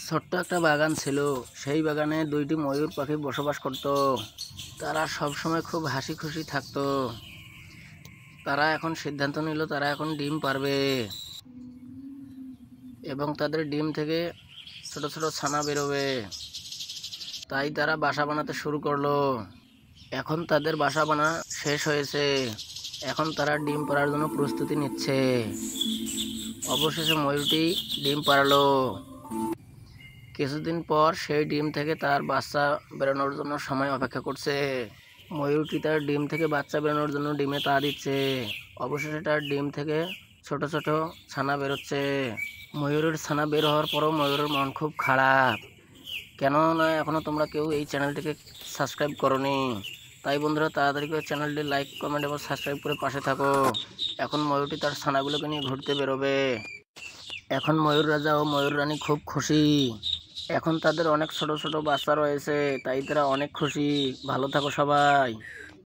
ছোট্ট একটা বাগান ছিল। সেই বাগানে দুইটি ময়ূর পাখি বসবাস করত। তারা সব সময় খুব হাসি খুশি থাকতো। তারা এখন সিদ্ধান্ত নিল তারা এখন ডিম পারবে এবং তাদের ডিম থেকে ছোট ছোট ছানা বেরোবে। তাই তারা বাসা বানাতে শুরু করলো। এখন তাদের বাসা বানা শেষ হয়েছে। এখন তারা ডিম পাড়ার জন্য প্রস্তুতি নিচ্ছে। অবশেষে ময়ূরটি ডিম পাড়ালো। কিছুদিন পর সেই ডিম থেকে তার বাচ্চা বেরোনোর জন্য সময় অপেক্ষা করছে। ময়ূরটি তার ডিম থেকে বাচ্চা বেরোনোর জন্য ডিমে তা দিচ্ছে। অবশেষে তার ডিম থেকে ছোট ছোট ছানা বেরোচ্ছে। ময়ূরের ছানা বের হওয়ার পরও ময়ূরের মন খুব খারাপ। কেননা এখনও তোমরা কেউ এই চ্যানেলটিকে সাবস্ক্রাইব করোনি। তাই বন্ধুরা, তাড়াতাড়ি করে চ্যানেলটি লাইক, কমেন্ট এবং সাবস্ক্রাইব করে পাশে থাকো। এখন ময়ূরটি তার ছানাগুলোকে নিয়ে ঘুরতে বেরোবে। এখন ময়ূর রাজা ও ময়ূর রানী খুব খুশি। এখন তাদের অনেক ছোট ছোট বাচ্চা রয়েছে, তাই তারা অনেক খুশি। ভালো থাকো সবাই।